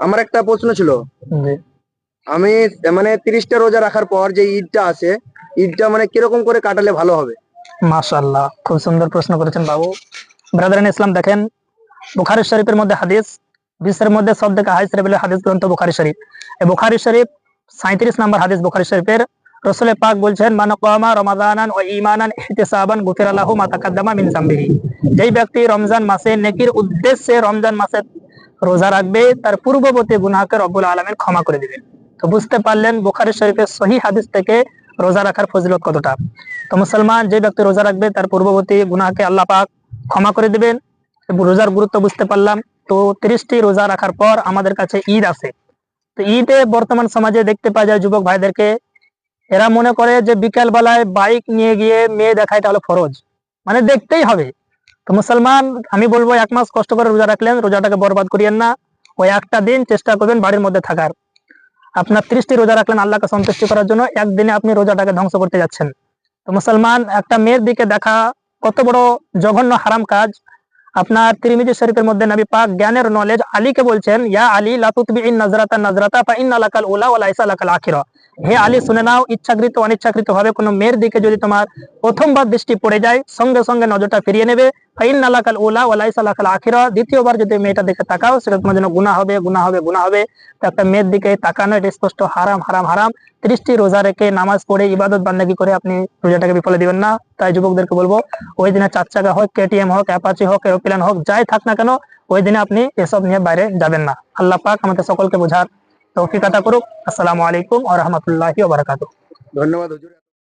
আমার একটা প্রশ্ন ছিল। জি। আমি মানে 30টা রোজা রাখার পর যে ঈদটা আছে, ঈদটা মানে কিরকম করে কাটালে ভালো হবে? মাশাআল্লাহ, খুব সুন্দর প্রশ্ন করেছেন বাবু। ব্রাদার ইসলাম, দেখেন বুখারী শরীফের মধ্যে হাদিস, বিশ্বের মধ্যে সব থেকে হাই লেভেলের হাদিস গ্রন্থ বুখারী শরীফ। এই বুখারী শরীফ 37 নম্বর হাদিস বুখারী শরীফের। রাসূল পাক বলছেন, মান কামা রমাদানান ওয়া ঈমানান ইহতিসাবান গুফিরা লাহু মা তাকাদ্দামা মিন যামবিহি। যেই ব্যক্তি রমজান মাসে নেকির উদ্দেশ্যে রমজান মাসে রোজা রাখবে, তার পূর্ববর্তী গুনাহকে রব্বুল আলামিন ক্ষমা করে দিবেন। তো বুঝতে পারলেন বুখারী শরীফের সহিহ হাদিস থেকে রোজা রাখার ফজিলত কতটা। তো মুসলমান যে ব্যক্তি রোজা রাখবে তার পূর্ববর্তী গুনাহকে আল্লাহ পাক ক্ষমা করে দিবেন। রোজার গুরুত্ব বুঝতে পারলাম। তো 30টি রোজা রাখার পর আমাদের কাছে ঈদ আছে। তো ঈদে বর্তমান সমাজে দেখতে পাওয়া যায় যুবক ভাইদেরকে, এরা মনে করে যে বিকেল বেলায় বাইক নিয়ে গিয়ে মেয়ে দেখা এটা হলো ফরজ, মানে দেখতেই হবে। তো মুসলমান, আমি বলবো 1 মাস কষ্ট করে রোজা রাখলেন, রোজাটাকে বরবাদ করিয়েন না। ওই একটা দিন চেষ্টা করবেন বাড়ির মধ্যে থাকার। আপনার 30টি রোজা রাখলেন আল্লাহকে সন্তুষ্টি করার জন্য, একদিনে আপনি রোজাটাকে ধ্বংস করতে যাচ্ছেন। তো মুসলমান, একটা মেয়ের দিকে দেখা কত বড় জঘন্য হারাম কাজ। আপনার তিরমিজি শরীফের মধ্যে নবী পাক জ্ঞানের নলেজ আলীকে বলছেন, ইয়া আলী লা তুতবিইন নাজরাতা নাজরাতা ফা ইন্না লাকাল উলা ওয়া লাইসা লাকাল আখিরা। হে আলী, শুনে নাও, ইচ্ছাকৃত অনিচ্ছাকৃত ভাবে কোনো মেয়ের দিকে যদি তোমার প্রথমবার দৃষ্টি পড়ে যায়, সঙ্গে সঙ্গে নজরটা ফিরিয়ে নেবে। ফা ইন্না লাকাল উলা ওয়া লাইসা লাকাল আখিরা। দ্বিতীয়বার যদি মেয়েটা দিকে তাকাও, সেটা তোমার জন্য গুনাহ হবে, গুনাহ হবে, গুনাহ হবে। তো একটা মেয়ের দিকে তাকানো এটা স্পষ্ট হারাম, হারাম, হারাম। 30টি রোজা রেখে নামাজ পড়ে ইবাদত বান্দাগি করে আপনি রোজাটাকে বিফলে দিবেন না। তাই যুবকদেরকে বলবো, ওই দিনে 4 চাকা হোক, কেটিএম হোক, অ্যাপাচি হোক, এরোপ্লেন হোক, যাই থাক না কেন, ওই দিনে আপনি এসব নিয়ে বাইরে যাবেন না। আল্লাহ পাক আমাদের সকলকে বোঝার তৌফিক আতা করুক। আসসালামু আলাইকুম ওয়া রাহমাতুল্লাহি ওয়া বারাকাতুহু। ধন্যবাদ হুজুর।